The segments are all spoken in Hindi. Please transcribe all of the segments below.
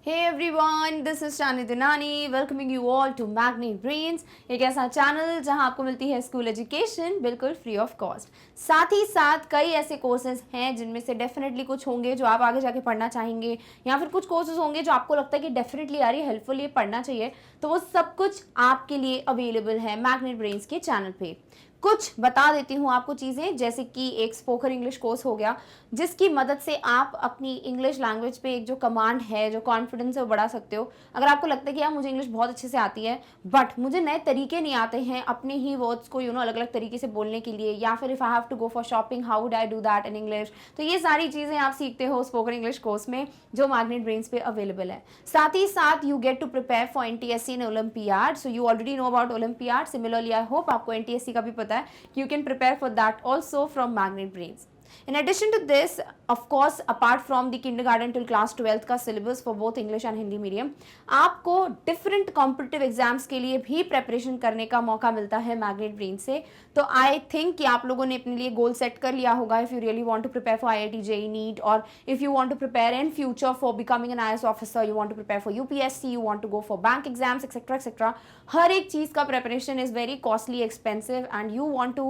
Hey everyone, this is Shani Dinani welcoming you all to Magnet Brains, एक ऐसा चैनल जहां आपको मिलती है स्कूल एजुकेशन बिल्कुल फ्री ऑफ कॉस्ट। साथ ही साथ कई ऐसे कोर्सेज हैं जिनमें से डेफिनेटली कुछ होंगे जो आप आगे जाके पढ़ना चाहेंगे, या फिर कुछ कोर्सेज होंगे जो आपको लगता है कि डेफिनेटली यार ये हेल्पफुल, ये पढ़ना चाहिए, तो वो सब कुछ आपके लिए अवेलेबल है मैग्नेट ब्रेन्स के चैनल पे। कुछ बता देती हूँ आपको चीज़ें, जैसे कि एक स्पोकन इंग्लिश कोर्स हो गया जिसकी मदद से आप अपनी इंग्लिश लैंग्वेज पे एक जो कमांड है, जो कॉन्फिडेंस है, वो बढ़ा सकते हो। अगर आपको लगता है कि यार मुझे इंग्लिश बहुत अच्छे से आती है बट मुझे नए तरीके नहीं आते हैं अपने ही वर्ड्स को अलग अलग तरीके से बोलने के लिए, या फिर if I have to go for shopping how would I do that in English, तो ये सारी चीज़ें आप सीखते हो स्पोकन इंग्लिश कोर्स में जो मैग्नेट ब्रेन्स पे अवेलेबल है। साथ ही साथ you get to prepare for NTSC in olympiad, so you already know about olympiad. Similarly I hope आपको NTSC का भी पता है कि you can prepare for that also from Magnet Brains. In addition to this, of course, apart from the kindergarten till class 12th का syllabus for both English and Hindi medium, आपको different competitive exams के लिए भी preparation करने का मौका मिलता है Magnet Brains से। तो I think कि आप लोगों ने अपने लिए goal set कर लिया होगा if you really want to prepare for IIT JEE NEET, or if you want to prepare in future for becoming an IAS officer, you want to prepare for UPSC, you want to go for bank exams, etc. etc. हर एक चीज़ का preparation is very costly, expensive, and you want to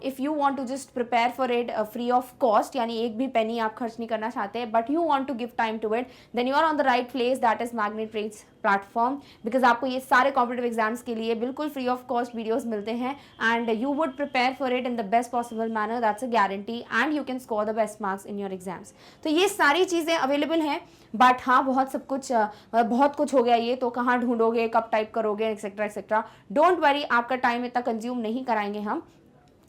if you want to just prepare for it free of cost, यानी एक भी penny आप खर्च नहीं करना चाहते, but you want to give time to it, then you are on the right place, that is Magnet Brains platform, because आपको ये सारे कॉम्पिटिटिव एग्जाम्स के लिए बिल्कुल फ्री ऑफ कॉस्ट वीडियोस मिलते हैं and you would prepare for it in the best possible manner, that's a guarantee, and you can score the best marks in your exams. तो ये सारी चीज़ें अवेलेबल हैं, बट हाँ बहुत कुछ हो गया ये, तो कहाँ ढूंढोगे, कब टाइप करोगे, एक्सेट्रा एक्सेट्रा। डोंट वरी, आपका टाइम इतना कंज्यूम नहीं कराएंगे हम।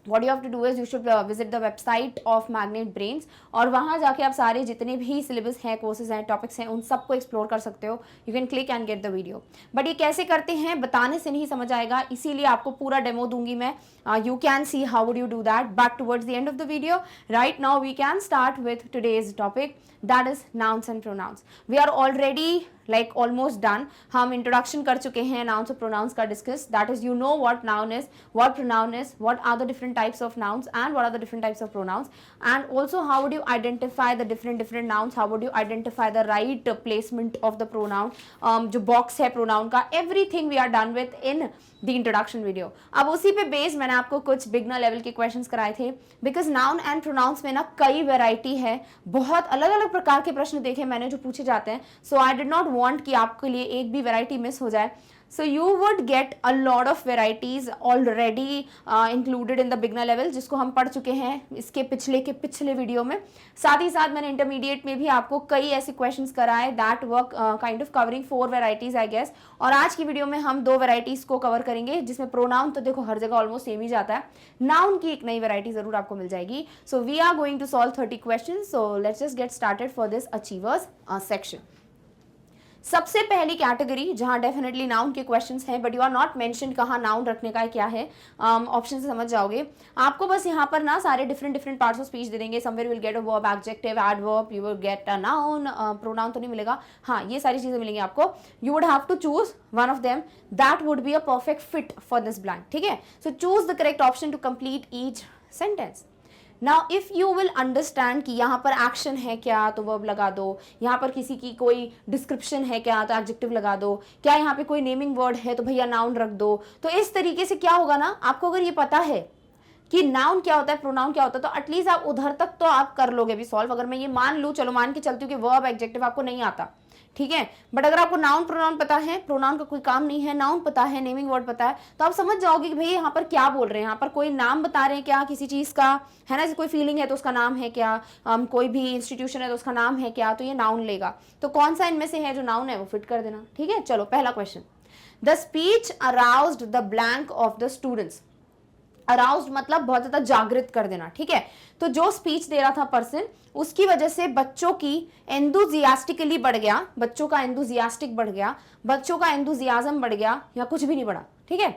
What you have to do is you should visit the website of Magnet Brains, और वहाँ जाके आप सारे जितने भी सिलेबस हैं, कोर्सेज हैं, टॉपिक्स हैं, उन सबको एक्सप्लोर कर सकते हो। You can click and get the video. But ये कैसे करते हैं बताने से नहीं समझ आएगा, इसीलिए आपको पूरा डेमो दूंगी मैं। You can see how would you do that, but towards the end of the video. Right now we can start with today's topic, that is nouns and pronouns. We are already like almost done. हम इंट्रोडक्शन कर चुके हैं नाउन्स और प्रोनाउंस का discuss, that is you know what noun is, what pronoun is, what are the different types of nouns and what are the different types of pronouns, and also how would you identify the different nouns, how would you identify the right placement of the pronoun, जो box है pronoun का, everything we are done with in the introduction video। अब उसी पे बेस मैंने आपको कुछ बिगनर लेवल के क्वेश्चंस कराए थे, बिकॉज नाउन एंड प्रोनाउंस में ना कई वेराइटी है, बहुत अलग अलग प्रकार के प्रश्न देखे मैंने जो पूछे जाते हैं, सो आई डिड नॉट वांट कि आपके लिए एक भी वेराइटी मिस हो जाए। So you would get a lot of varieties already included in the beginner level, जिसको हम पढ़ चुके हैं इसके पिछले वीडियो में। साथ ही साथ मैंने इंटरमीडिएट में भी आपको कई ऐसे क्वेश्चंस कराए that work kind of covering 4 varieties I guess, और आज की वीडियो में हम 2 वेराइटीज को कवर करेंगे, जिसमें प्रोनाउन तो देखो हर जगह ऑलमोस्ट सेम ही जाता है, नाउन की एक नई वेराइटी जरूर आपको मिल जाएगी। So we are going to solve 30 question, so let's just get started for this achievers section. सबसे पहली कैटेगरी जहां डेफिनेटली नाउन के क्वेश्चंस हैं, but you are not mentioned कहाँ नाउन रखने का है, क्या है, ऑप्शन से समझ जाओगे। आपको बस यहाँ पर ना सारे डिफरेंट पार्ट्स ऑफ स्पीच दे देंगे। Somewhere will get a verb, adjective, adverb, you will get a noun, pronoun तो नहीं मिलेगा, हाँ ये सारी चीजें मिलेंगी आपको। You would have to choose one of them that would be a perfect fit for this blank, ठीक है। So choose the correct option to complete each sentence. Now if you will understand कि यहाँ पर एक्शन है क्या तो वर्ब लगा दो, यहाँ पर किसी की कोई डिस्क्रिप्शन है क्या तो एडजेक्टिव लगा दो, क्या यहाँ पे कोई नेमिंग वर्ड है तो भैया नाउन रख दो। तो इस तरीके से क्या होगा ना, आपको अगर ये पता है कि नाउन क्या होता है, प्रोनाउन क्या होता है, तो एटलीस्ट आप उधर तक तो आप कर लोगे भी सॉल्व। अगर मैं ये मान लूँ, चलो मान के चलती हूँ कि वर्ब एडजेक्टिव आपको नहीं आता, ठीक है, बट अगर आपको नाउन प्रोनाउन पता है, प्रोनाउन का कोई काम नहीं है, नाउन पता है, नेमिंग वर्ड पता है, तो आप समझ जाओगे कि भाई यहाँ पर क्या बोल रहे हैं, यहाँ पर कोई नाम बता रहे हैं क्या किसी चीज का, है ना, कोई फीलिंग है तो उसका नाम है क्या, कोई भी इंस्टीट्यूशन है तो उसका नाम है क्या, तो ये नाउन लेगा। तो कौन सा इनमें से है जो नाउन है वो फिट कर देना, ठीक है। चलो पहला question, the speech aroused the blank of the students. Aroused मतलब बहुत ज्यादा जागृत कर देना, ठीक है। तो जो स्पीच दे रहा था पर्सन, उसकी वजह से बच्चों की एंथुजियास्टिकली बढ़ गया, बच्चों का एंथुजियास्टिक बढ़ गया, बच्चों का एंथुजियाज्म बढ़ गया, या कुछ भी नहीं बढ़ा, ठीक है।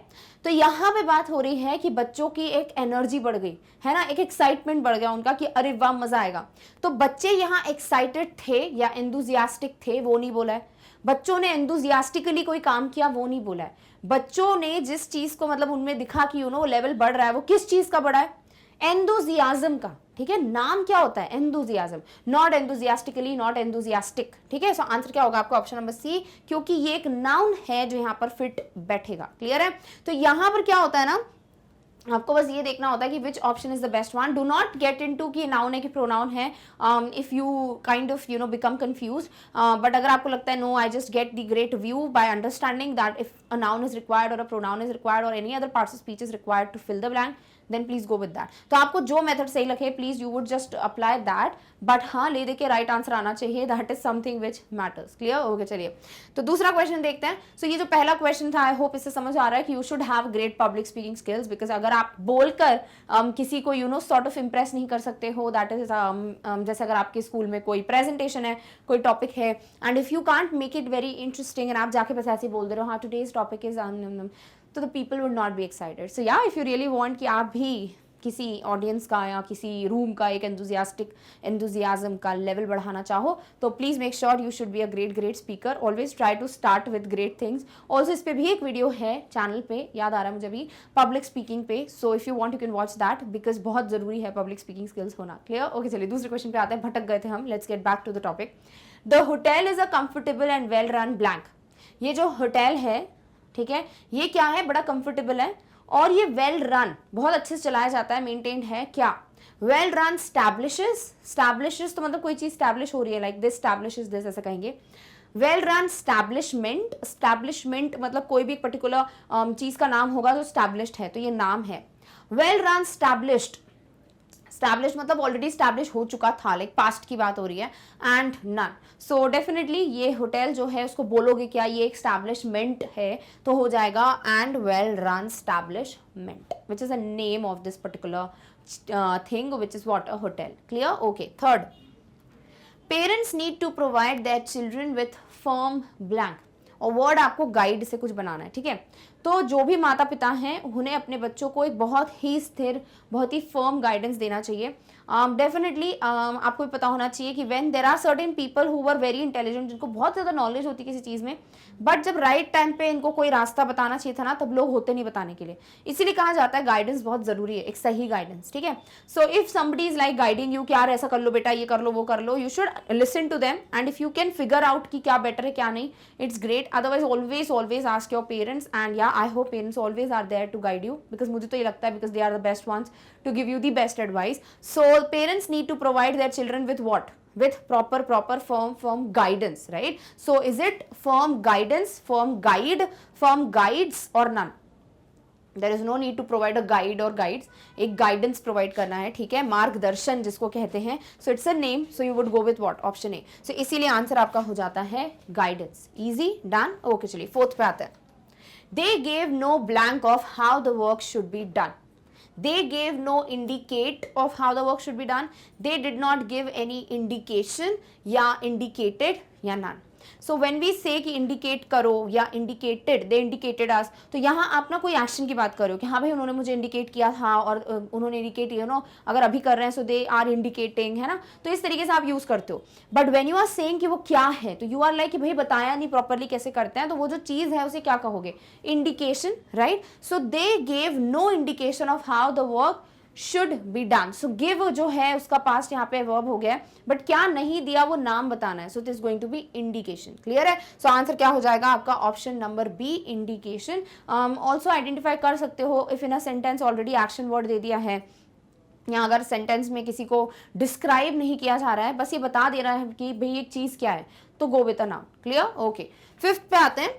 तो यहाँ पे बात हो रही है कि बच्चों की एक एनर्जी बढ़ गई है ना, एक एक्साइटमेंट बढ़ गया उनका कि अरे वाह मजा आएगा। तो बच्चे यहाँ एक्साइटेड थे या एंथुजियास्टिक थे वो नहीं बोला है, बच्चों ने एंथुजियास्टिकली कोई काम किया वो नहीं बोला है, बच्चों ने जिस चीज को मतलब उनमें दिखा कि लेवल बढ़ रहा है, वो किस चीज का बढ़ा है, एंथुजियाज्म का, ठीक है, नाम क्या होता है, enthusiasm, not enthusiastically, not enthusiastic, ठीक है। सो आंसर क्या होगा आपका ऑप्शन नंबर सी, क्योंकि ये एक नाउन है जो यहाँ पर फिट बैठेगा। क्लियर है। तो यहाँ पर क्या होता है ना, आपको बस ये देखना होता है कि which option is the best one. Do not get into कि नाउन है कि प्रोनाउन है, if you kind of become confuse, but अगर आपको लगता है no, I just get the great view by understanding that if a noun is required और अ प्रोनाउन इज रिक्वायर्ड और any other parts of speech is required to fill the blank, then please go with that. तो आपको जो मेथड सही लगे please you would just apply that, but हाँ ले दे के राइट आंसर आना चाहिए, that is something which matters. Clear हो गया। चलिए तो दूसरा क्वेश्चन देखते हैं। सो ये जो पहला क्वेश्चन था, आई होप इससे समझ आ रहा है कि you should have great public speaking skills, because अगर आप बोलकर किसी को सॉर्ट ऑफ इम्प्रेस नहीं कर सकते हो, दैट इज जैसे अगर आपके स्कूल में कोई प्रेजेंटेशन है, कोई टॉपिक है, and if you can't make it very interesting and आप जाके बस ऐसे बोल दे रहे हो हाँ टुडेज टॉपिक इज, तो the people would not be excited. So या इफ यू रियली वांट कि आप भी किसी ऑडियंस का या किसी रूम का एक एंथुजियाज्म का लेवल बढ़ाना चाहो, तो please make sure you should be a great speaker. Always try to start with great things. Also इस पे भी एक वीडियो है चैनल पे, याद आ रहा है मुझे भी, पब्लिक स्पीकिंग पे। So if you want you can watch that, because बहुत जरूरी है पब्लिक स्पीकिंग स्किल्स होना। क्लियर। ओके चलिए दूसरे क्वेश्चन पे आते हैं, भटक गए थे हम। Let's get back to the topic. The hotel is a comfortable and well run blank. ये जो होटल है, ठीक है, ये क्या है, बड़ा कंफर्टेबल है और ये वेल रन, बहुत अच्छे से चलाया जाता है, मेंटेन्ड है। क्या वेल रन स्टैब्लिशेस तो मतलब कोई चीज स्टैब्लिश हो रही है, लाइक दिस स्टैब्लिशेस दिस, ऐसा कहेंगे। वेल रन स्टैब्लिशमेंट मतलब कोई भी एक पर्टिकुलर चीज का नाम होगा जो स्टैब्लिश्ड है, तो ये नाम है। वेल रन स्टैब्लिश मतलब ऑलरेडी स्टैब्लिश हो चुका था, लाइक पास्ट की बात हो रही है, एंड नन। सो डेफिनेटली ये होटल जो है उसको बोलोगे क्या, ये एक स्टैब्लिशमेंट है, तो हो जाएगा and well run establishment, which is a name of this particular thing, which is what, a hotel. Clear. Okay. Third, parents need to provide their children with firm blank, और वर्ड आपको गाइड से कुछ बनाना है, ठीक है। तो जो भी माता पिता हैं उन्हें अपने बच्चों को एक बहुत ही स्थिर, बहुत ही फर्म गाइडेंस देना चाहिए। डेफिनेटली आपको भी पता होना चाहिए कि when there are certain people who were very intelligent, जिनको बहुत ज़्यादा नॉलेज होती है किसी चीज़ में, बट जब राइट टाइम पे इनको कोई रास्ता बताना चाहिए था ना, तब लोग होते नहीं बताने के लिए। इसीलिए कहा जाता है गाइडेंस बहुत ज़रूरी है, एक सही गाइडेंस, ठीक है। So if somebody is like guiding you कि यार ऐसा कर लो बेटा, ये कर लो, वो कर लो, you should listen to them, and if you can figure out कि क्या बेटर है क्या नहीं, it's great. Otherwise always ask your parents, and या I hope parents always are there to guide you, because मुझे तो ये लगता है because they are the best ones to give you the best advice. So parents need to provide their children with what? With proper firm guidance, right? So is it firm guidance, firm guides or none? There is no need to provide a guide or guides. एक guidance provide करना है, ठीक है, मार्गदर्शन जिसको कहते हैं. So it's a name, so you would go with what? Option A. So इसीलिए आंसर आपका हो जाता है guidance. Easy, done. Okay चलिए फोर्थ पे आते हैं. They gave no blank of how the work should be done. They gave no indicate of how the work should be done. They did not give any indication या indicated या none. So when we say कि indicate करो या indicated, they indicated us, तो यहाँ आप ना कोई एक्शन की बात करो कि हाँ भाई उन्होंने मुझे इंडिकेट किया था और उन्होंने इंडिकेट अगर अभी कर रहे हैं, सो दे आर इंडिकेटिंग, है ना, तो इस तरीके से आप यूज करते हो. But when you are saying कि वो क्या है, तो यू आर लाइक कि भाई बताया नहीं प्रॉपरली कैसे करते हैं, तो वो जो चीज है उसे क्या कहोगे, indication, right. So they gave no indication of how the work should be done. So give जो है उसका पास्ट यहाँ पे वर्ब हो गया है, बट क्या नहीं दिया वो नाम बताना है, so this going to be indication. Clear है. सो आंसर क्या हो जाएगा आपका, option number B, indication. Also identify कर सकते हो if in a sentence already action word दे दिया है, या अगर सेंटेंस में किसी को डिस्क्राइब नहीं किया जा रहा है, बस ये बता दे रहा है कि भाई एक चीज क्या है, तो go with a noun. Clear. Okay. Fifth पे आते हैं.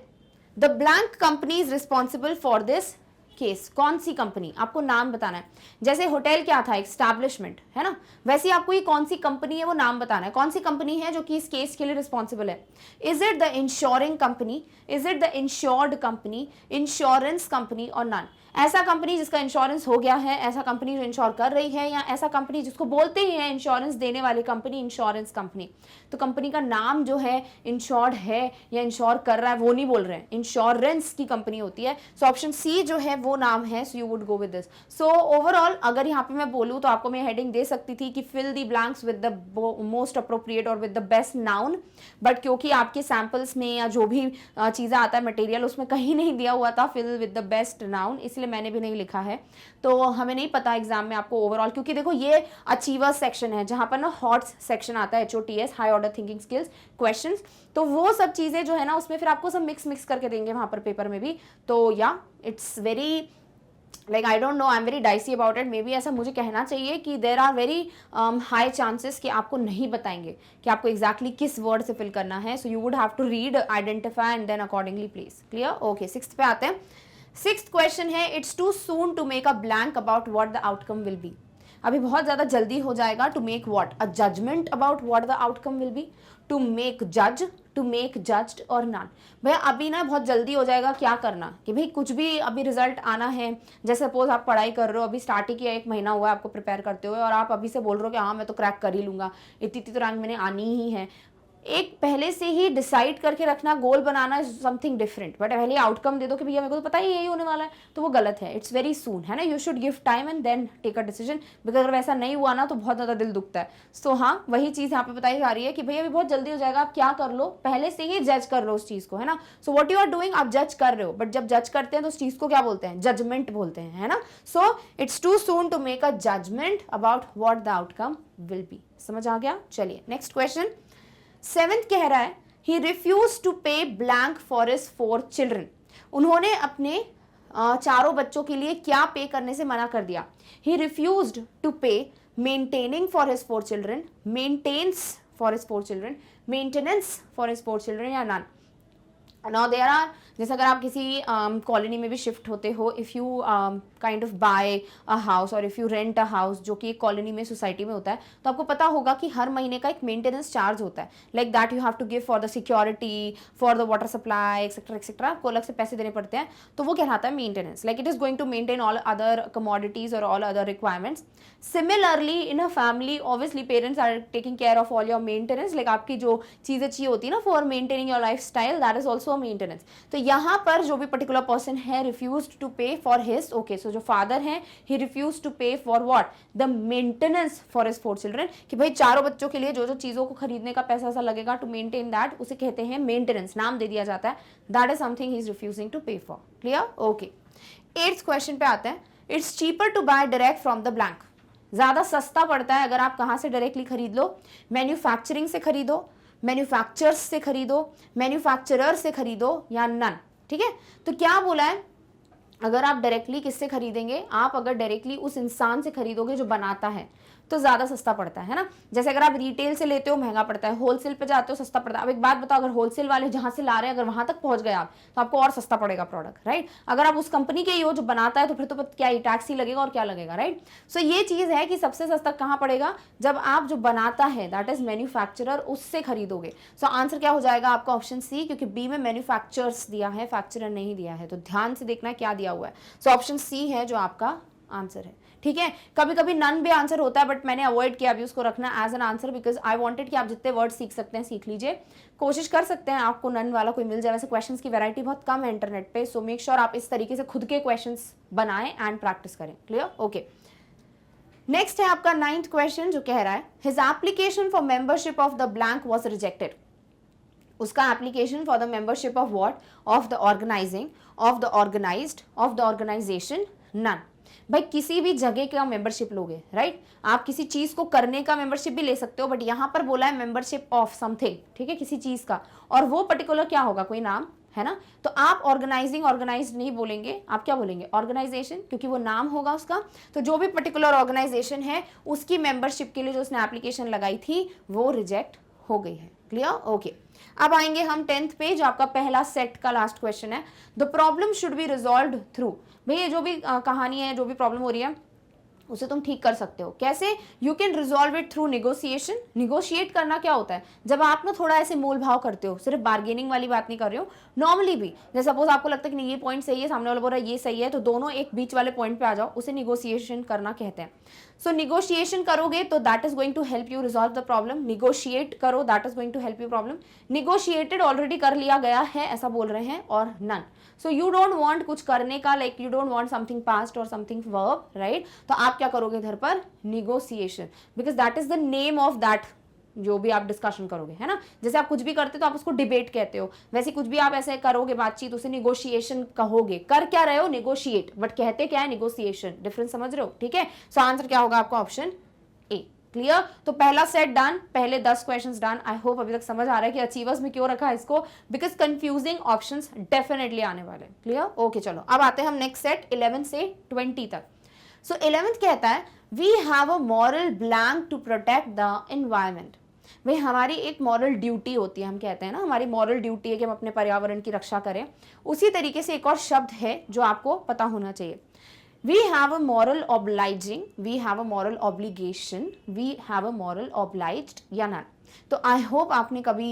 The blank company is responsible for this case. कौन सी कंपनी, आपको नाम बताना है. जैसे होटल क्या था, एस्टैब्लिशमेंट, है ना, वैसे आपको ये कौन सी कंपनी है वो नाम बताना है. कौन सी कंपनी है जो कि इस केस के लिए रिस्पॉन्सिबल है. Is it the ensuring company, is it the insured company, insurance company और नन. ऐसा कंपनी जिसका इंश्योरेंस हो गया है, ऐसा कंपनी जो इंश्योर कर रही है, या ऐसा कंपनी जिसको बोलते ही है इंश्योरेंस देने वाली कंपनी, इंश्योरेंस कंपनी. तो कंपनी का नाम जो है इंश्योर्ड है या इंश्योर कर रहा है वो नहीं बोल रहे हैं, इंश्योरेंस की कंपनी होती है. सो ऑप्शन सी जो है वो नाम है. So you would go with this. So overall अगर यहाँ पे मैं बोलूँ तो आपको मैं हेडिंग दे सकती थी कि fill the blanks with the most appropriate or with the best noun, but क्योंकि आपके सैंपल्स में या जो भी चीज़ें आता है मटेरियल उसमें कहीं नहीं दिया हुआ था fill with the best noun, इसलिए इसलिए मैंने भी नहीं लिखा है। तो हमें नहीं पता एग्जाम में आपको ओवरऑल, क्योंकि देखो ये अचीवर्स सेक्शन है जहां पर ना हॉट्स सेक्शन आता है, HOTS high order thinking skills questions, तो वो सब चीजें जो है ना उसमें फिर आपको सब मिक्स करके देंगे वहां पर पेपर में भी। तो या it's very like I don't know, I am very dicey about it. May be ऐसा मुझे कहना चाहिए कि there are very high chances कि आपको नहीं बताएंगे कि आपको एग्जैक्टली किस वर्ड से फिल करना है। So you would have to read, identify and then accordingly place. Clear? Okay, 6th पे आते हैं। 6th क्वेश्चन है, it's too soon to make a blank about what the outcome will be. अभी बहुत ज्यादा जल्दी हो जाएगा। To make what? A judgement about what the outcome will be, to make जज, टू मेक जज्ड और नॉन। भैया अभी ना बहुत जल्दी हो जाएगा, क्या करना कि भाई कुछ भी अभी रिजल्ट आना है, जैसे सपोज आप पढ़ाई कर रहे हो, अभी स्टार्ट ही किया, 1 महीना हुआ है आपको प्रिपेयर करते हुए, और आप अभी से बोल रहे हो कि हाँ मैं तो क्रैक कर ही लूंगा, इतनी तो रैंक मैंने आनी ही है। एक पहले से ही डिसाइड करके रखना, गोल बनाना इज समथिंग डिफरेंट, बट पहले आउटकम दे दो कि भैया मेरे को तो पता ही यही होने वाला है, तो वो गलत है। इट्स वेरी सून, है ना। You should give time and then take a decision, because अगर वैसा नहीं हुआ ना तो बहुत ज़्यादा दिल दुखता है। सो हाँ, वही चीज़ यहाँ पे बताई जा रही है कि भैया अभी बहुत जल्दी हो जाएगा, आप क्या कर लो, पहले से ही जज कर लो उस चीज़ को, है ना। So what you are doing, आप जज कर रहे हो, बट जब जज करते हैं तो उस चीज़ को क्या बोलते हैं? जजमेंट बोलते हैं, है ना। So it's too soon to make a judgement about what the outcome will be. समझ आ गया? चलिए नेक्स्ट क्वेश्चन। 7th कह रहा है, ही रिफ्यूज टू पे ब्लैंक फॉर हिज 4 चिल्ड्रन। उन्होंने अपने 4 बच्चों के लिए क्या पे करने से मना कर दिया? He refused to pay maintaining for his 4 children, maintenance for his 4 children, maintenance for his 4 children या नन। नाउ देयर आर, जैसे अगर आप किसी कॉलोनी में भी शिफ्ट होते हो, if you kind of buy a house or if you rent a house, जो कि एक कॉलोनी में, सोसाइटी में होता है, तो आपको पता होगा कि हर महीने का एक मेंटेनेंस चार्ज होता है, like that you have to give for the security, for the water supply etcetera etcetera, आपको अलग से पैसे देने पड़ते हैं, तो वो कहलाता है maintenance. Like it is going to maintain all other commodities और all other requirements. Similarly in a family, obviously parents are taking care of all your maintenance, like आपकी जो चीज़ें चाहिए होती है ना for maintaining your lifestyle, that is also maintenance. तो यहाँ पर जो भी पर्टिकुलर पर्सन है refuse to pay for his, okay, so जो फादर है he refuse to pay for what? The maintenance for his 4 children, कि भाई 4 बच्चों के लिए जो जो चीजों को खरीदने का पैसा सा लगेगा टू मेंटेन दैट, उसे कहते हैं मेंटेनेंस, नाम दे दिया जाता है। That is something he is refusing to pay for. Clear? Okay, 8th question पे आते हैं। It's cheaper to buy direct from the blank. ज्यादा सस्ता पड़ता है अगर आप कहाँ से डायरेक्टली खरीद लो, मैन्युफैक्चरिंग से खरीदो, मैन्युफैक्चरर्स से खरीदो, मैन्युफैक्चरर से खरीदो या नन। ठीक है, तो क्या बोला है, अगर आप डायरेक्टली किससे खरीदेंगे, आप अगर डायरेक्टली उस इंसान से खरीदोगे जो बनाता है तो ज़्यादा सस्ता पड़ता है ना। जैसे अगर आप रिटेल से लेते हो महंगा पड़ता है, होलसेल पे जाते हो सस्ता पड़ता है। अब एक बात बताओ, अगर होलसेल वाले जहाँ से ला रहे हैं अगर वहाँ तक पहुँच गए आप, तो आपको और सस्ता पड़ेगा प्रोडक्ट, राइट। अगर आप उस कंपनी के ही हो जो बनाता है तो फिर तो क्या ही टैक्स ही लगेगा और क्या लगेगा, राइट। सो ये चीज़ है कि सबसे सस्ता कहाँ पड़ेगा, जब आप जो बनाता है दैट इज मैन्युफैक्चरर, उससे खरीदोगे। सो आंसर क्या हो जाएगा आपका? ऑप्शन सी, क्योंकि बी में मैन्युफैक्चरर्स दिया है, फैक्चरर नहीं दिया है, तो ध्यान से देखना क्या दिया हुआ है। सो ऑप्शन सी है जो आपका आंसर है। ठीक है, कभी कभी नन भी आंसर होता है, बट मैंने अवॉइड किया अभी उसको रखना as an answer, because I wanted कि आप जितने वर्ड सीख सकते हैं सीख लीजिए। कोशिश कर सकते हैं आपको नन वाला कोई मिल जाए, वैसे क्वेश्चंस की वैरायटी बहुत कम है इंटरनेट पे, सो मेक श्योर आप इस तरीके से खुद के क्वेश्चंस बनाएं एंड प्रैक्टिस करें। क्लियर? ओके, नेक्स्ट है आपका 9th क्वेश्चन जो कह रहा है, his application for membership of the blank was rejected. उसका application for the membership of what? Of the organising, of the organised, of the organisation, none. भाई किसी भी जगह का मेंबरशिप लोगे, राइट। आप किसी चीज को करने का मेंबरशिप भी ले सकते हो, बट यहां पर बोला है मेंबरशिप ऑफ समथिंग, ठीक है, किसी चीज का, और वो पर्टिकुलर क्या होगा? कोई नाम, है ना। तो आप ऑर्गेनाइजिंग, ऑर्गेनाइज्ड नहीं बोलेंगे, आप क्या बोलेंगे? ऑर्गेनाइजेशन, क्योंकि वो नाम होगा उसका। तो जो भी पर्टिकुलर ऑर्गेनाइजेशन है उसकी मेंबरशिप के लिए जो उसने एप्लीकेशन लगाई थी वो रिजेक्ट हो गई है। क्लियर? ओके, अब आएंगे हम 10th पे, जो आपका पहला सेट का लास्ट क्वेश्चन है। The problem should be resolved through. भैया जो भी कहानी है, जो भी प्रॉब्लम हो रही है उसे तुम ठीक कर सकते हो। कैसे? You can resolve it through negotiation. Negotiate करना क्या होता है? जब आप ना थोड़ा ऐसे मोल भाव करते हो, सिर्फ बार्गेनिंग वाली बात नहीं कर रहे हो, नॉर्मली भी, जैसे सपोज आपको लगता है कि नहीं ये पॉइंट सही है, सामने वाला बोल रहा है ये सही है, तो दोनों एक बीच वाले पॉइंट पे आ जाओ, उसे निगोशिएशन करना कहते हैं। सो निगोशिएशन करोगे तो that is going to help you resolve the problem. Negotiate करो, that is going to help you problem. Negotiated already कर लिया गया है ऐसा बोल रहे हैं, or none. So you don't want कुछ करने का, like you don't want something past or something verb, right. तो आप क्या करोगे इधर पर? Negotiation, because that is the name of that जो भी आप डिस्कशन करोगे, है ना। जैसे आप कुछ भी करते हो तो आप उसको डिबेट कहते हो, वैसे कुछ भी आप ऐसे करोगे बातचीत, उसे निगोशिएशन कहोगे। कर क्या रहे हो, निगोशिएट, बट कहते क्या है, निगोशिएशन। डिफरेंस समझ रहे हो, ठीक है। सो आंसर क्या होगा आपका, ऑप्शन ए। क्लियर। तो पहला सेट डन, पहले 10 क्वेश्चंस डन। आई होप अभी तक समझ आ रहा है कि अचीवर्स में क्यों रखा है इसको, बिकॉज कंफ्यूजिंग ऑप्शंस डेफिनेटली आने वाले। Clear, okay. चलो अब आते हैं हम नेक्स्ट सेट 11 से 20 तक। सो 11th कहता है we have a moral blank to protect the environment. भाई हमारी एक मॉरल ड्यूटी होती है, हम कहते हैं ना हमारी मॉरल ड्यूटी है कि हम अपने पर्यावरण की रक्षा करें। उसी तरीके से एक और शब्द है जो आपको पता होना चाहिए, we have a moral obliging, we have a moral obligation, we have a moral obliged या ना। तो आई होप आपने कभी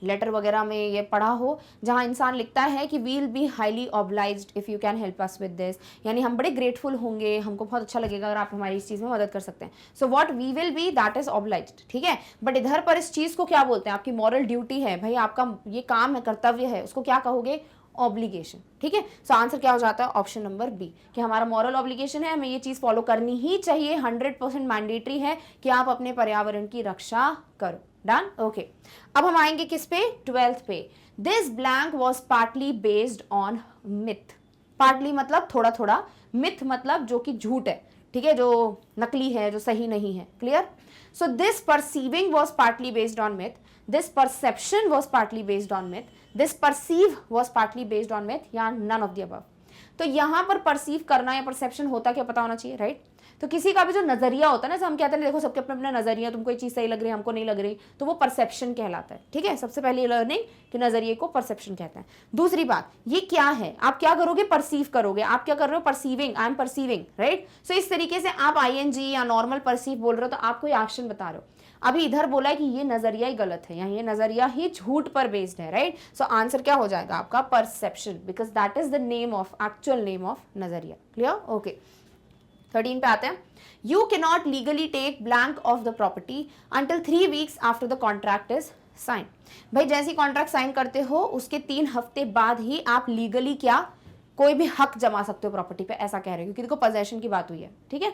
लेटर वगैरह में ये पढ़ा हो जहाँ इंसान लिखता है कि we'll be highly obliged if you can help us with this, यानी हम बड़े ग्रेटफुल होंगे, हमको बहुत अच्छा लगेगा अगर आप हमारी इस चीज़ में मदद कर सकते हैं। So what we will be, that is obliged, ठीक है। बट इधर पर इस चीज़ को क्या बोलते हैं, आपकी मॉरल ड्यूटी है, भाई आपका ये काम है, कर्तव्य है, उसको क्या कहोगे, ऑब्लिगेशन, ठीक है। सो आंसर क्या हो जाता है, ऑप्शन नंबर बी, कि हमारा मॉरल ऑब्लिगेशन है, हमें ये चीज फॉलो करनी ही चाहिए, 100% मैंडेटरी है कि आप अपने पर्यावरण की रक्षा करो। Done, okay. अब हम आएंगे किस पे, 12th पे। This blank was partly based on myth. Partly मतलब थोड़ा थोड़ा, मिथ मतलब जो कि झूठ है, ठीक है, जो नकली है, जो सही नहीं है। Clear. So this perceiving was partly based on myth, this perception was partly based on myth, this perceive was partly based on myth, या none of the above। तो यहाँ पर परसीव करना या परसेप्शन होता क्या पता होना चाहिए, राइट। तो किसी का भी जो नजरिया होता है ना, हम कहते हैं देखो सबके अपने अपने नजरिया, तुमको ये चीज सही लग रही है, हमको नहीं लग रही, तो वो परसेप्शन कहलाता है, ठीक है। सबसे पहले लर्निंग कि नजरिए को परसेप्शन कहते हैं। दूसरी बात, ये क्या है, आप क्या करोगे, परसीव करोगे। आप क्या कर रहे हो, perceiving, I am perceiving, right. So इस तरीके से आप आईएनजी या नॉर्मल परसीव बोल रहे हो तो आप कोई एक्शन बता रहे हो। अभी इधर बोला है कि ये नजरिया ही गलत है, या ये नजरिया ही झूठ पर बेस्ड है, राइट। सो आंसर क्या हो जाएगा आपका, perception, because that is the name of, actual name of नजरिया। Clear, okay. 13 पे आते हैं। You can not legally take blank of the property until 3 weeks after the contract is sign. भाई जैसे कॉन्ट्रैक्ट साइन करते हो उसके 3 हफ्ते बाद ही आप लीगली क्या, कोई भी हक जमा सकते हो प्रॉपर्टी पे, ऐसा कह रहे हो, क्योंकि देखो पोजेशन की बात हुई है, ठीक है।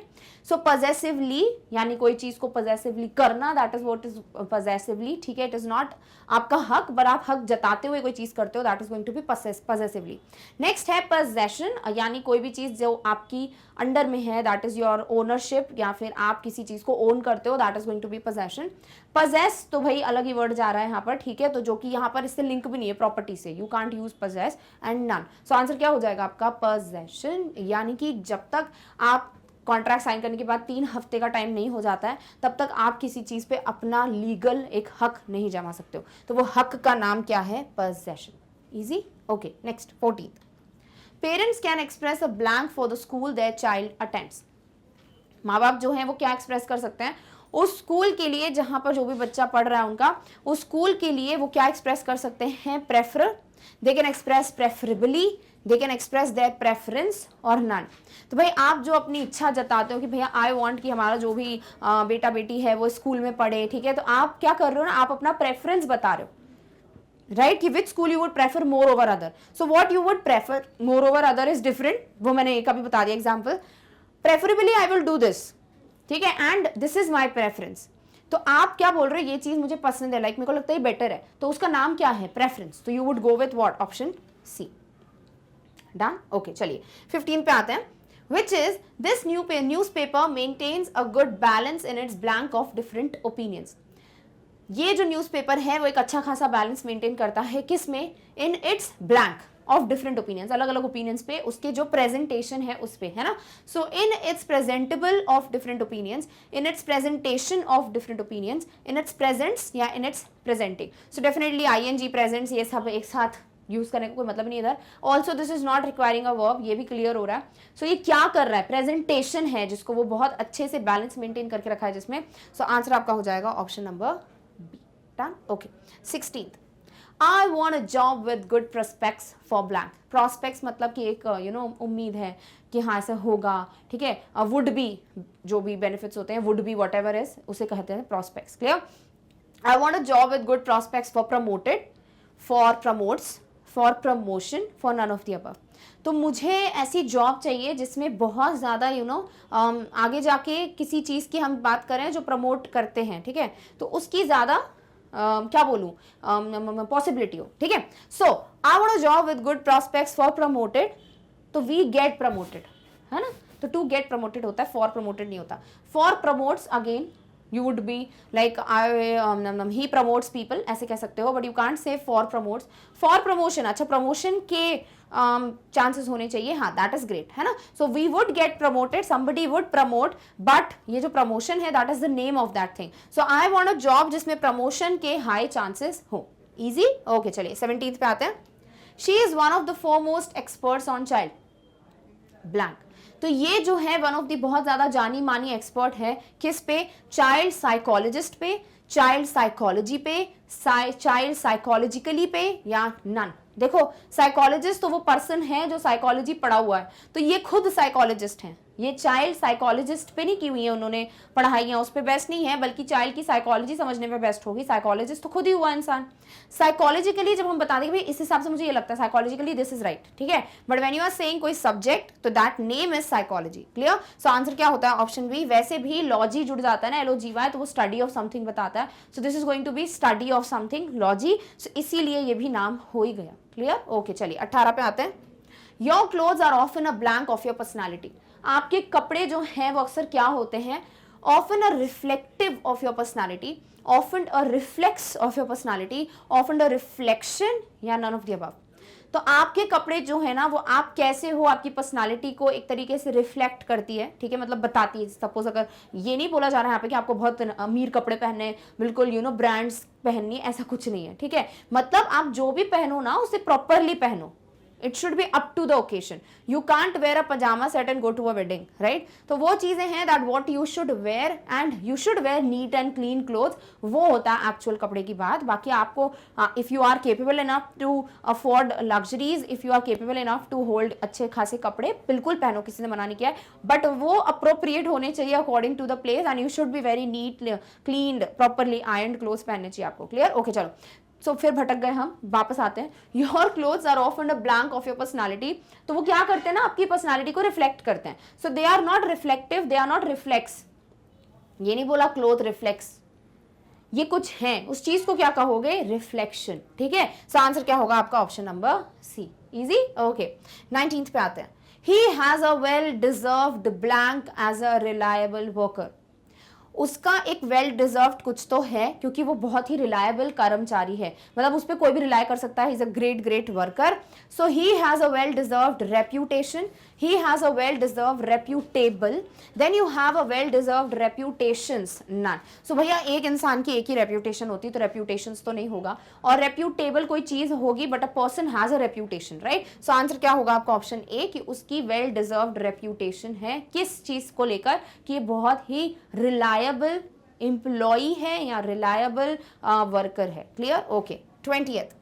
सो पजेसिवली यानी कोई चीज को पजेसिवली करना, दैट इज व्हाट इज पजेसिवली, ठीक है। इट इज नॉट आपका हक, पर आप हक जताते हुए कोई चीज करते हो, that is going to be possessively. Next है पजेशन, यानी कोई भी चीज जो आपकी अंडर में है, दैट इज योर ओनरशिप, या फिर आप किसी चीज को ओन करते हो, that is going to be possession. Possess तो भाई अलग ही वर्ड जा रहा है यहाँ पर, ठीक है, तो जो कि यहाँ पर इससे लिंक भी नहीं है प्रॉपर्टी से, you can't use possess and none. So answer क्या हो जाएगा आपका, पजेशन, यानी कि जब तक आप कॉन्ट्रैक्ट साइन करने के बाद 3 हफ्ते का टाइम नहीं हो जाता है, तब तक आप किसी चीज पे अपना लीगल एक हक नहीं जमा सकते हो। तो वो हक का नाम क्या है, possession. Easy, okay. Next 14th। Parents can express a blank for the school their child attends. माँ बाप जो हैं वो क्या एक्सप्रेस कर सकते हैं, उस स्कूल के लिए जहां पर जो भी बच्चा पढ़ रहा है उनका, उस स्कूल के लिए वो क्या एक्सप्रेस कर सकते हैं, prefer, they can express preferably, they can express their preference और नन। तो भाई आप जो अपनी इच्छा जताते हो कि भैया आई वांट कि हमारा जो भी बेटा बेटी है वो स्कूल में पढ़े, ठीक है, तो आप क्या कर रहे हो ना, आप अपना प्रेफरेंस बता रहे हो, राइट, कि which school you would prefer more over other. So what you would prefer more over other is different, वो मैंने एक अभी बता दिया example. Preferably I will do this, ठीक है, and this is my preference. तो आप क्या बोल रहे हो, ये चीज मुझे पसंद है, लाइक मेरे को लगता है बेटर है, तो उसका नाम क्या है, प्रेफरेंस। तो you would go with what, option C. Done, okay. चलिए 15 पे आते हैं। Which is this newspaper maintains a good balance in its blank of different opinions। ये जो न्यूज़पेपर है वो एक अच्छा खासा बैलेंस मेंटेन करता है, किस में, in its blank of different opinions, अलग अलग ओपिनियंस पे उसके जो प्रेजेंटेशन है उस पे, है ना। So in its presentable of different opinions, in its presentation of different opinions, in its presents या in its presenting. So definitely ING presents ये सब एक साथ यूज करने का कोई मतलब नहीं इधर। Also this is not requiring a verb, ये भी क्लियर हो रहा है। सो ये क्या कर रहा है, प्रेजेंटेशन है जिसको वो बहुत अच्छे से बैलेंस मेंटेन करके रखा है जिसमें। सो आंसर आपका हो जाएगा option number B. Done, okay. 16th। I want a job with good prospects for blank। prospects मतलब कि एक उम्मीद है कि हाँ ऐसा होगा, ठीक है। would be जो भी benefits होते हैं, would be whatever is, उसे कहते हैं prospects। clear। I want a job with good prospects for promoted, for promotes, for promotion, for none of the above. तो मुझे ऐसी जॉब चाहिए जिसमें बहुत ज़्यादा आगे जाके किसी चीज़ की हम बात करें जो प्रमोट करते हैं, ठीक है, तो उसकी ज़्यादा क्या बोलूँ पॉसिबिलिटी हो, ठीक है। So I want a job with good prospects for promoted, तो वी गेट प्रमोटेड, है ना। तो टू गेट प्रमोटेड होता है, फॉर प्रमोटेड नहीं होता। For promotes again you would be like he promotes people, ऐसे कह सकते हो, but you can't say for promotes. for promotion, अच्छा promotion के chances होने चाहिए, हाँ that is great, है ना। so we would get promoted, somebody would promote, but ये जो promotion है that is the name of that thing. so I want a job जिसमें promotion के high chances हो। easy, okay, चलिए 17th पे आते हैं। she is one of the foremost experts on child blank। तो ये जो है वन ऑफ द बहुत ज़्यादा जानी मानी एक्सपर्ट है किस पे, चाइल्ड साइकोलॉजिस्ट पे, चाइल्ड साइकोलॉजी पे, चाइल्ड साइकोलॉजिकली पे, या नन। देखो साइकोलॉजिस्ट तो वो पर्सन है जो साइकोलॉजी पढ़ा हुआ है, तो ये खुद साइकोलॉजिस्ट हैं, ये चाइल्ड साइकोलॉजिस्ट पे नहीं की हुई है उन्होंने पढ़ाइयाँ, उस पर बेस्ट नहीं है, बल्कि चाइल्ड की साइकोलॉजी समझने में बेस्ट होगी। साइकोलॉजिस्ट तो खुद ही हुआ इंसान। साइकोलॉजिकली जब हम बता देंगे भाई इस हिसाब से मुझे ये लगता है साइकोलॉजिकली दिस इज राइट, ठीक है, but when you are saying कोई सब्जेक्ट तो that name is psychology. Clear. So answer क्या होता है, ऑप्शन बी। वैसे भी लॉजी जुड़ जाता है ना, LOGY, तो वो स्टडी ऑफ समथिंग बताता है, so this is going to be study of something, logy, so इसीलिए ये भी नाम हो ही गया। क्लियर, ओके, चलिए 18 पे आते हैं। Your clothes are often a blank of your personality. आपके कपड़े जो हैं वो अक्सर क्या होते हैं, often a reflective of your personality, often a reflex of your personality, often a reflection, या नन ऑफ द अबव। तो आपके कपड़े जो है ना वो आप कैसे हो, आपकी पर्सनालिटी को एक तरीके से रिफ्लेक्ट करती है, ठीक है, मतलब बताती है। सपोज अगर ये नहीं बोला जा रहा है यहाँ पे कि आपको बहुत अमीर कपड़े पहनने, बिल्कुल ब्रांड्स पहननी, ऐसा कुछ नहीं है, ठीक है। मतलब आप जो भी पहनो ना उसे प्रॉपरली पहनो, it should be up to the occasion. You can't wear a pyjama set and go to a wedding, right. तो वो चीजें हैं that what you should wear, and you should wear neat and clean cloth, वो होता है एक्चुअल कपड़े की बात। बाकी आपको if you are capable enough to afford luxuries, if you are capable enough to hold अच्छे खासे कपड़े, बिल्कुल पहनो, किसी ने मना नहीं किया है, बट वो अप्रोप्रिएट होने चाहिए according to the place, and you should be very neat clean properly iron clothes पहनने चाहिए आपको। क्लियर, ओके, चलो। सो फिर भटक गए हम, वापस आते हैं। Your clothes are often a blank of your personality. तो वो क्या करते हैं ना, आपकी पर्सनालिटी को रिफ्लेक्ट करते हैं। So they are not reflective, they are not reflex. ये नहीं बोला क्लोथ रिफ्लेक्स, ये कुछ है, उस चीज को क्या कहोगे, रिफ्लेक्शन, ठीक है। सो आंसर क्या होगा आपका, option number C. Easy, okay. 19th पे आते हैं। He has a well deserved blank as a reliable worker. उसका एक वेल डिजर्व्ड कुछ तो है क्योंकि वो बहुत ही रिलायबल कर्मचारी है, मतलब उस पर कोई भी रिलाय कर सकता है। Is a great worker. So he has a well deserved reputation, he has a well deserved reputable, then you have a well deserved reputations, none. So भैया एक इंसान की एक ही रेप्यूटेशन होती है, तो रेप्यूटेशंस तो नहीं होगा, और रेप्यूटेबल कोई चीज होगी, but a person has a reputation, right. So answer क्या होगा आपका, ऑप्शन ए, कि उसकी वेल डिजर्व्ड रेप्यूटेशन है, किस चीज को लेकर, कि बहुत ही रिलायबल एम्प्लॉई है या रिलायबल वर्कर है। Clear, okay. 20th,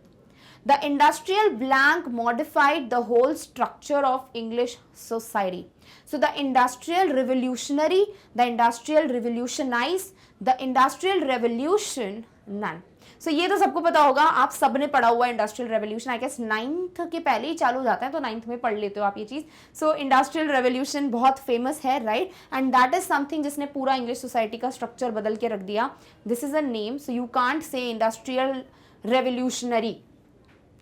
the industrial blank modified the whole structure of English society. So the industrial revolutionary, the industrial revolutionize, the industrial revolution, none. So ये तो सबको पता होगा, आप सबने पढ़ा हुआ industrial revolution, I guess 9th के पहले ही चालू हो जाता है, तो 9th में पढ़ लेते हो आप ये चीज। सो इंडस्ट्रियल रेवोल्यूशन बहुत फेमस है, right, and that is something जिसने पूरा इंग्लिश सोसाइटी का स्ट्रक्चर बदल के रख दिया। This is a name, so you can't say industrial revolutionary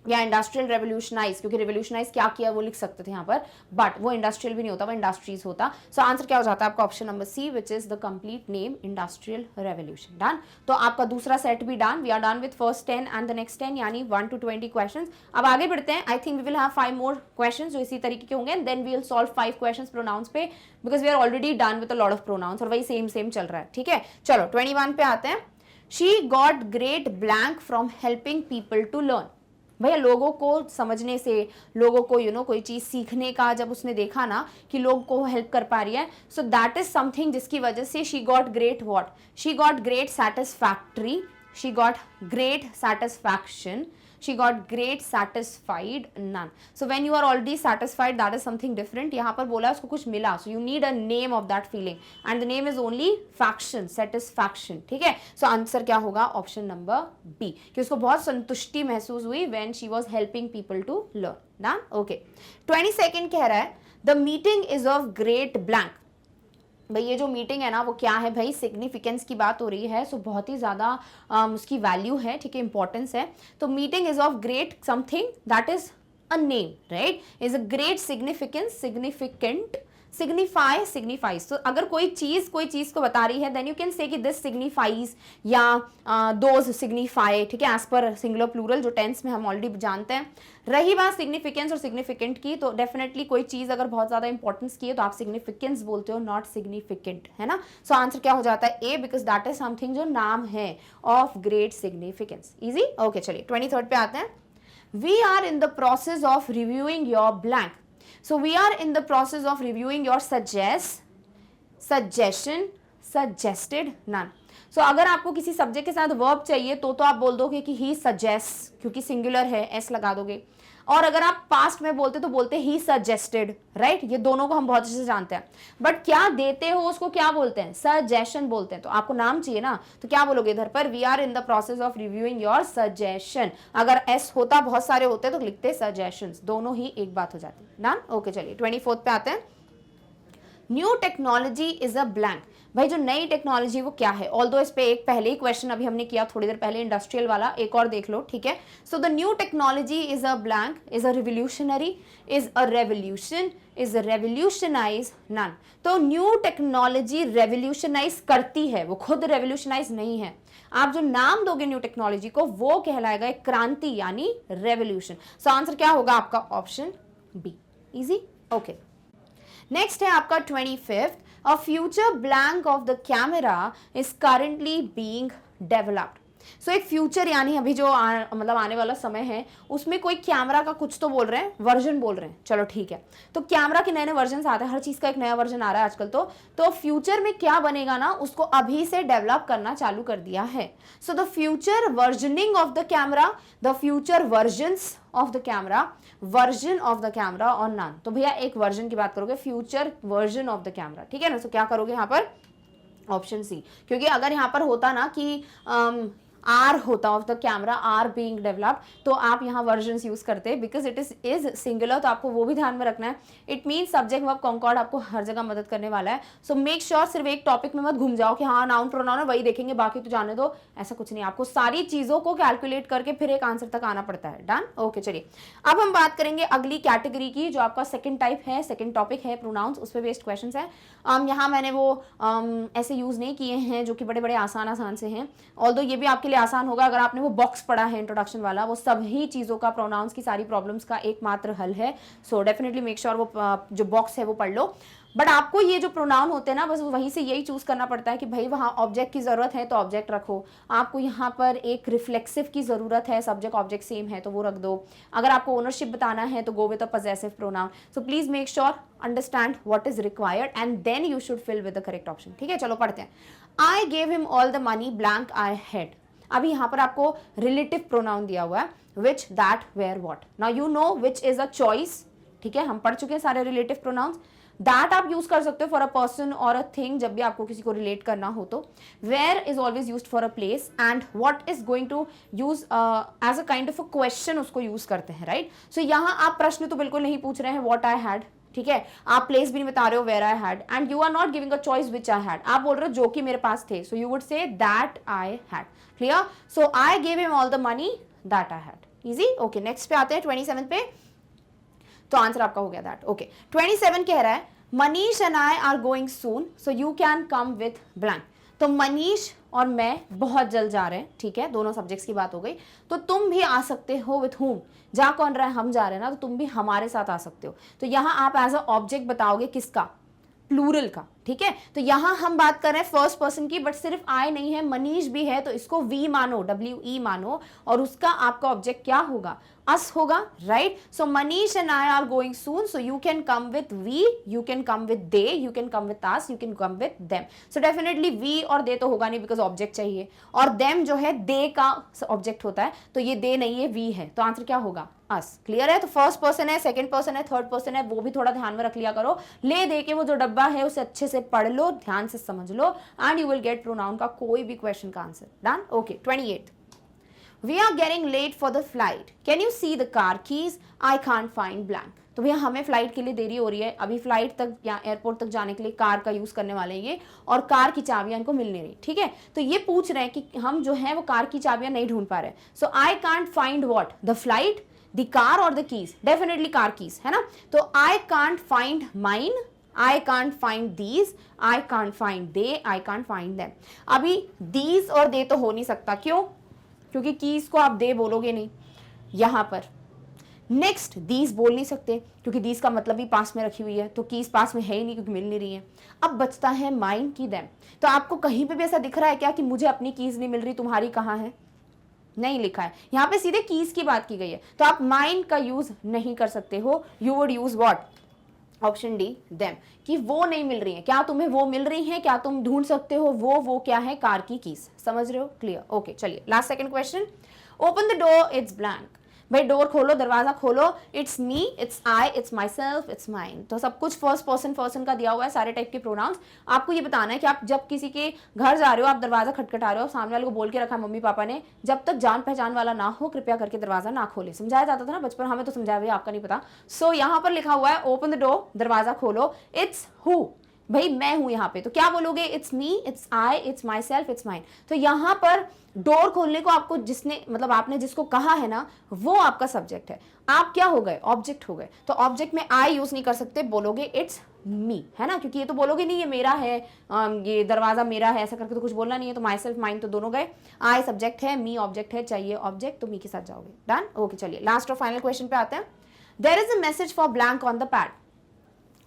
या इंडस्ट्रियल रेवोल्यूशनाइज, क्योंकि रेवोल्यूशनाइज क्या किया वो लिख सकते थे यहाँ पर, बट वो इंडस्ट्रियल भी नहीं होता, वो इंडस्ट्रीज होता। सो आंसर क्या हो जाता है आपका, option number C, which is the complete name, industrial revolution. Done. तो आपका दूसरा सेट भी done. We are done with first 10 and the next 10, यानी 1 to 20 क्वेश्चन। अब आगे बढ़ते हैं। I think we will have 5 more question जो इसी तरीके के होंगे, and then we will solve 5 question pronounce पे, because we are already done with a lot of pronounce, और वही सेम चल रहा है, ठीक है। चलो 21 पे आते हैं। She got great blank from helping people to learn. भैया लोगों को समझने से, लोगों को कोई चीज़ सीखने का जब उसने देखा ना कि लोग को हेल्प कर पा रही है, सो दैट इज समथिंग जिसकी वजह से she got great what, she got great satisfactory, she got great satisfaction, she got great satisfied, none. So when you are already satisfied, that is something different. यहाँ पर बोला उसको कुछ मिला, so you need a name of that feeling and the name is only faction, satisfaction. ठीक है, so आंसर क्या होगा? ऑप्शन नंबर बी, कि उसको बहुत संतुष्टि महसूस हुई when she was helping people to learn. Done? Okay. 22nd कह रहा है the meeting is of great blank. भाई ये जो मीटिंग है ना वो क्या है भाई? सिग्निफिकेंस की बात हो रही है, सो बहुत ही ज़्यादा उसकी वैल्यू है, ठीक है, इंपॉर्टेंस है. तो meeting is of great something that is a name, right, is a great significance, significant, signify, signifies. तो अगर कोई चीज को बता रही है देन यू कैन से कि दिस सिग्निफाइज या दोज सिग्निफाई, ठीक है, एज पर सिंगुलर प्लूरल जो टेंस में हम ऑलरेडी जानते हैं. रही बात सिग्निफिकेंस और सिग्निफिकेंट की, तो डेफिनेटली कोई चीज अगर बहुत ज्यादा इंपॉर्टेंस की है तो आप सिग्निफिकेंस बोलते हो, नॉट सिग्निफिकेंट, है ना. सो आंसर क्या हो जाता है? Uh, because that is something जो नाम है of great significance. Easy. Okay, चलिए 23rd पे आते हैं. We are in the process of reviewing your blank. So we are in the process of reviewing your suggest, suggestion, suggested, none. So अगर आपको किसी सब्जेक्ट के साथ वर्ब चाहिए तो आप बोल दोगे कि he suggests, क्योंकि सिंगुलर है, s लगा दोगे. और अगर आप पास्ट में बोलते तो बोलते ही सजेस्टेड, राइट. ये दोनों को हम बहुत अच्छे से जानते हैं. बट क्या देते हो उसको क्या बोलते हैं? सजेशन बोलते हैं. तो आपको नाम चाहिए ना, तो क्या बोलोगे इधर पर? We are in the process of reviewing your suggestion. अगर एस होता, बहुत सारे होते तो लिखते सजेशंस. दोनों ही एक बात हो जाती. डन. ओके, चलिए 24th पे आते हैं. New technology is a blank. भाई जो नई टेक्नोलॉजी वो क्या है? ऑल्दो इस पे एक पहले ही क्वेश्चन अभी हमने किया थोड़ी देर पहले, इंडस्ट्रियल वाला, एक और देख लो, ठीक है. So the new technology is a blank, is a revolutionary, is a revolution, is a revolutionize, none. तो न्यू टेक्नोलॉजी रेवोल्यूशनाइज करती है, वो खुद रेवोल्यूशनाइज नहीं है. आप जो नाम दोगे न्यू टेक्नोलॉजी को वो कहलाएगा एक क्रांति यानी रेवोल्यूशन. सो आंसर क्या होगा आपका? Option B. Easy. Okay, next है आपका 25th. A future blank of the camera is currently being developed. सो एक फ्यूचर यानी अभी जो मतलब आने वाला समय है उसमें कोई कैमरा का कुछ तो बोल रहे हैं, वर्जन बोल रहे हैं. चलो ठीक है, तो कैमरा के नए नए वर्जन आते हैं, हर चीज का एक नया वर्जन आ रहा है आजकल. तो फ्यूचर में क्या बनेगा ना, उसको अभी से डेवलप करना चालू कर दिया है. So the future versioning of the camera, the future versions of the camera, version of the camera और नन. तो भैया एक वर्जन की बात करोगे, future version of the camera, ठीक है ना. तो क्या करोगे यहाँ पर? Option C. क्योंकि अगर यहाँ पर होता ना कि आर होता of the camera, are being developed, तो आप यहाँ वर्जन्स यूज करते हैं बिकॉज इट इज सिंगुलर. तो आपको वो भी ध्यान में रखना है. It mean subject verb concord आपको हर जगह मदद करने वाला है. सो मेक श्योर सिर्फ एक टॉपिक में मत घूम जाओ कि हाँ नाउन प्रोनाउन है वही देखेंगे बाकी तो जाने दो, ऐसा कुछ नहीं. आपको सारी चीजों को कैलकुलेट करके फिर एक आंसर तक आना पड़ता है. डन. ओके, चलिए अब हम बात करेंगे अगली कैटेगरी की जो आपका सेकंड टाइप है, सेकंड टॉपिक है प्रोनाउंस, उस पर बेस्ड क्वेश्चन है. यहाँ मैंने वो ऐसे यूज नहीं किए हैं जो कि बड़े बड़े आसान से हैं. ऑल्दो ये भी आपके लिए आसान होगा अगर आपने वो बॉक्स पढ़ा है इंट्रोडक्शन वाला, वो सभी चीजों का प्रोनाउंस की सारी प्रॉब्लम्स का एकमात्र हल है. सो डेफिनेटली मेक श्योर वो जो बॉक्स है वो पढ़ लो. बट आपको ये जो प्रोनाउन होते हैं ना, बस वहीं से यही चूज करना पड़ता है कि भाई वहाँ ऑब्जेक्ट की जरूरत है तो ऑब्जेक्ट रखो. आपको यहाँ पर एक रिफ्लेक्सिव की जरूरत है, सब्जेक्ट ऑब्जेक्ट सेम है तो वो रख दो. अगर आपको ओनरशिप बताना है तो go with a possessive pronoun. So please make sure understand what is required and then you should fill with the correct option. ठीक है, चलो पढ़ते हैं. I gave him all the money blank I had. अभी यहाँ पर आपको रिलेटिव प्रोनाउन दिया हुआ है, which, that, where, what. Now you know which is a choice. ठीक है, हम पढ़ चुके हैं सारे रिलेटिव प्रोनाउंस. दैट आप यूज कर सकते हो फॉर अ पर्सन और अ थिंग जब भी आपको किसी को रिलेट करना हो तो. Where is always used for a place and what is going to use as a kind of a question उसको यूज करते हैं, राइट. सो यहाँ आप प्रश्न तो बिल्कुल नहीं पूछ रहे हैं व्हाट आई हैड, ठीक है. आप प्लेस भी नहीं बता रहे हो where I had and you are not giving a choice which I had. आप बोल रहे हो जो कि मेरे पास थे. So you would say that I had. Clear. So I gave him all the money that I had. Easy. Okay, next पे आते हैं 27 पे. तो आंसर आपका हो गया दैट. ओके, 27 कह रहा है Manish and I are going soon so you can come with blank. तो मनीष और मैं बहुत जल्द जा रहे हैं, ठीक है, दोनों सब्जेक्ट्स की बात हो गई. तो तुम भी आ सकते हो विथ हुम. जा कौन रहा है? हम जा रहे हैं ना, तो तुम भी हमारे साथ आ सकते हो. तो यहाँ आप एज अ ऑब्जेक्ट बताओगे किसका? प्लूरल का. ठीक है, तो यहाँ हम बात कर रहे हैं फर्स्ट पर्सन की, बट सिर्फ आई नहीं है, मनीष भी है, तो इसको वी मानो, WE मानो, और उसका आपका ऑब्जेक्ट क्या होगा? अस होगा, right? So Manish and I are going soon, so you can come with we, you can come with they, you can come with us, you can come with them. So definitely we और दे तो होगा नहीं बिकॉज ऑब्जेक्ट चाहिए, और देम जो है दे का ऑब्जेक्ट होता है, तो ये दे नहीं है, वी है. तो आंसर क्या होगा? अस. क्लियर है? तो फर्स्ट पर्सन है, सेकंड पर्सन है, थर्ड पर्सन है, वो भी थोड़ा ध्यान में रख लिया करो. ले दे के वो जो डब्बा है उसे अच्छे से पढ़ लो, ध्यान से समझ लो, and you will get pronoun का कोई भी क्वेश्चन का answer. Done? Okay. 28. We are getting late for the flight. Can you see the car keys? I can't find blank. तो भैया हमें फ्लाइट के लिए देरी हो रही है, अभी फ्लाइट तक या एयरपोर्ट तक जाने के लिए कार का यूज करने वाले हैं ये, और कार की चाबियां इनको मिल नहीं रही. ठीक है, तो ये पूछ रहे हैं कि हम जो है वो कार की चाबियां नहीं ढूंढ पा रहे. So I can't find what? The flight, the car और the keys? Definitely car keys है ना. तो I can't find mine, I can't find these, I can't find they, I can't find them. अभी these और they तो हो नहीं सकता. क्यों? क्योंकि कीज को आप दे बोलोगे नहीं यहां पर. नेक्स्ट दीज बोल नहीं सकते क्योंकि दीज का मतलब भी पास में रखी हुई है, तो कीज पास में है ही नहीं क्योंकि मिल नहीं रही है. अब बचता है माइन की देम. तो आपको कहीं पे भी ऐसा दिख रहा है क्या कि मुझे अपनी कीज नहीं मिल रही, तुम्हारी कहाँ है? नहीं लिखा है. यहाँ पे सीधे कीज की बात की गई है, तो आप माइन का यूज नहीं कर सकते हो. You would use what? Option D, them. कि वो नहीं मिल रही है. क्या तुम्हें वो मिल रही है? क्या तुम ढूंढ सकते हो वो क्या है? कार की कीज. समझ रहे हो? क्लियर? ओके. चलिए last second question. Open the door, it's blank. भाई डोर खोलो, दरवाजा खोलो. It's me, it's I, it's my self, it's mine. तो सब कुछ फर्स्ट पर्सन का दिया हुआ है, सारे टाइप के प्रोनाउंस. आपको ये बताना है कि आप जब किसी के घर जा रहे हो, आप दरवाजा खटखटा रहे हो, सामने वाले को बोल के रखा मम्मी पापा ने, जब तक जान पहचान वाला ना हो कृपया करके दरवाजा ना खोले. समझाया जाता था ना बचपन, हमें तो समझाया भैया, आपका नहीं पता. सो यहाँ पर लिखा हुआ है ओपन द डोर, दरवाजा खोलो. It's who? भाई मैं हूं यहाँ पे, तो क्या बोलोगे? It's me, it's I, it's my self, it's mine. तो यहाँ पर डोर खोलने को आपको जिसने, मतलब आपने जिसको कहा है ना, वो आपका सब्जेक्ट है. आप क्या हो गए? ऑब्जेक्ट हो गए. तो ऑब्जेक्ट में आई यूज नहीं कर सकते, बोलोगे इट्स मी, है ना, क्योंकि ये तो बोलोगे नहीं ये मेरा है, ये दरवाजा मेरा है, ऐसा करके तो कुछ बोलना नहीं है. तो माई सेल्फ, माइन तो दोनों गए. आई सब्जेक्ट है, मी ऑब्जेक्ट है, चाहिए ऑब्जेक्ट, तो मी के साथ जाओगे. डन? ओके. चलिए लास्ट और फाइनल क्वेश्चन पे आते हैं. There is a message for blank on the pad.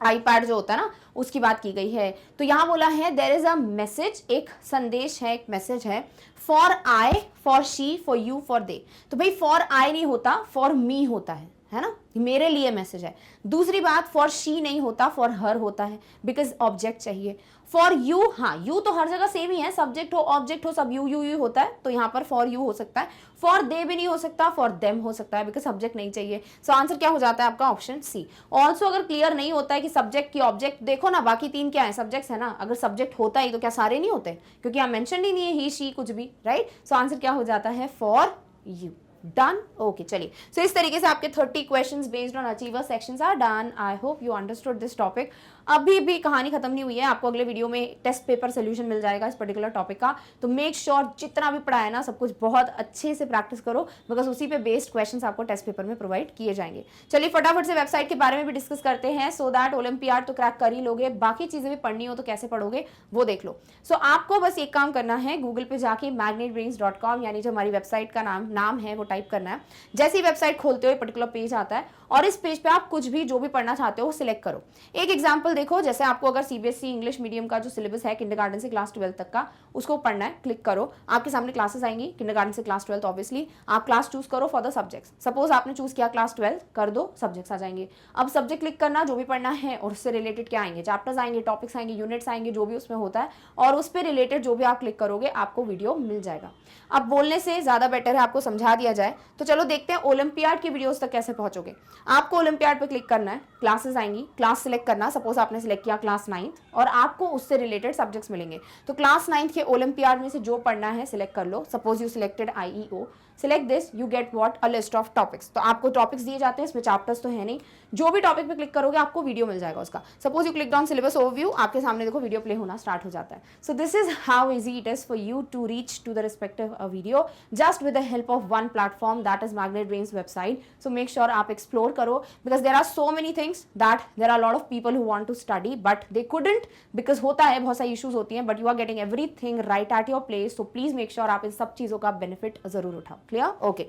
IPad जो होता है ना उसकी बात की गई है. तो यहां बोला है देयर इज अ मैसेज, एक संदेश है, एक मैसेज है. For I, for she, for you, for they. तो भाई फॉर आई नहीं होता, फॉर मी होता है ना, मेरे लिए मैसेज है. दूसरी बात, फॉर शी नहीं होता, फॉर हर होता है, बिकॉज ऑब्जेक्ट चाहिए. फॉर यू, हाँ यू तो हर जगह सेम ही है, सब्जेक्ट हो ऑब्जेक्ट हो सब यू होता है, तो यहाँ पर फॉर यू हो सकता है. फॉर दे भी नहीं हो सकता, फॉर देम हो सकता है, बिकॉज सब्जेक्ट नहीं चाहिए. सो आंसर क्या हो जाता है आपका? Option C. ऑल्सो अगर क्लियर नहीं होता है कि सब्जेक्ट की ऑब्जेक्ट, देखो ना बाकी तीन क्या है? सब्जेक्ट्स है ना. अगर सब्जेक्ट होता ही तो क्या सारे नहीं होते? क्योंकि यहाँ मेंशन ही नहीं है ही शी कुछ भी, राइट? सो आंसर क्या हो जाता है? For you. डन? ओके. चलिए, सो इस तरीके से आपके 30 questions based on achiever sections are done. I hope you understood this topic. अभी भी कहानी खत्म नहीं हुई है, आपको अगले वीडियो में टेस्ट पेपर सोल्यूशन मिल जाएगा इस पर्टिकुलर टॉपिक का. तो मेक श्योर जितना भी पढ़ा है ना सब कुछ बहुत अच्छे से प्रैक्टिस करो, बिकॉज उसी पे बेस्ड क्वेश्चंस आपको टेस्ट पेपर में प्रोवाइड किए जाएंगे. चलिए फटाफट से वेबसाइट के बारे में भी डिस्कस करते हैं, सो दैट ओलंपियाड तो क्रैक कर ही लोगे, बाकी चीजें भी पढ़नी हो तो कैसे पढ़ोगे वो देख लो. सो आपको बस एक काम करना है, गूगल पे जाके magnetbrains.com यानी जो हमारी वेबसाइट का नाम है वो टाइप करना है. जैसे ही वेबसाइट खोलते हो पर्टिकुलर पेज आता है, और इस पेज पे आप कुछ भी जो भी पढ़ना चाहते हो सिलेक्ट करो. एक एग्जांपल देखो, जैसे आपको अगर सीबीएसई इंग्लिश मीडियम का जो सिलेबस है किंडरगार्टन से क्लास 12 तक का, उसको पढ़ना है, क्लिक करो. आपके सामने क्लासेस आएंगी किंडरगार्टन से क्लास 12. ऑब्वियसली आप क्लास चूज करो फॉर द सब्जेक्ट्स. सपोज आपने चूज किया क्लास 12, कर दो, सब्जेक्ट्स आ जाएंगे. अब सब्जेक्ट क्लिक करना, जो भी पढ़ना है, और उससे रिलेटेड क्या आएंगे? चैप्टर्स आएंगे, टॉपिक्स आएंगे, यूनिट्स आएंगे, जो भी उसमें होता है, और उस पर रिलेटेड जो भी आप क्लिक करोगे आपको वीडियो मिल जाएगा. अब बोलने से ज्यादा बेटर है आपको समझा दिया जाए. तो चलो देखते हैं ओलंपियाड की वीडियोस तक कैसे पहुंचोगे. आपको ओलंपियाड पे क्लिक करना है, क्लासेस आएंगी, क्लास सिलेक्ट करना. सपोज आपने सिलेक्ट किया क्लास 9 और आपको उससे रिलेटेड सब्जेक्ट्स मिलेंगे. तो क्लास 9 के ओलंपियाड में से जो पढ़ना है सिलेक्ट कर लो. Suppose you selected IEO, select this, you get what? A list of topics. तो आपको टॉपिक्स दिए जाते हैं, इसमें चैप्टर्स तो है नहीं, जो भी टॉपिक पे क्लिक करोगे आपको वीडियो मिल जाएगा उसका. Suppose you click on syllabus overview, आपके सामने देखो वीडियो प्ले होना स्टार्ट हो जाता है. So this is how easy it is for you to reach to the respective video just with the help of one platform, that is Magnet Brains website. So make sure आप एक्सप्लोर करो, because there are so many things that there are lot of people who want to study but they couldn't, because होता है बहुत सारी इशूज होती हैं, but you are getting everything right at your place. So please make sure आप इन सब चीजों का बेनिफिट जरूर उठाओ. Clear? Okay.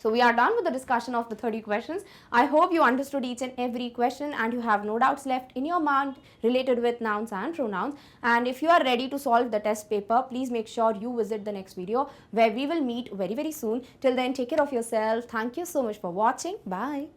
So we are done with the discussion of the 30 questions. I hope you understood each and every question and you have no doubts left in your mind related with nouns and pronouns. And if you are ready to solve the test paper, please make sure you visit the next video where we will meet very soon. Till then, take care of yourself. Thank you so much for watching. Bye.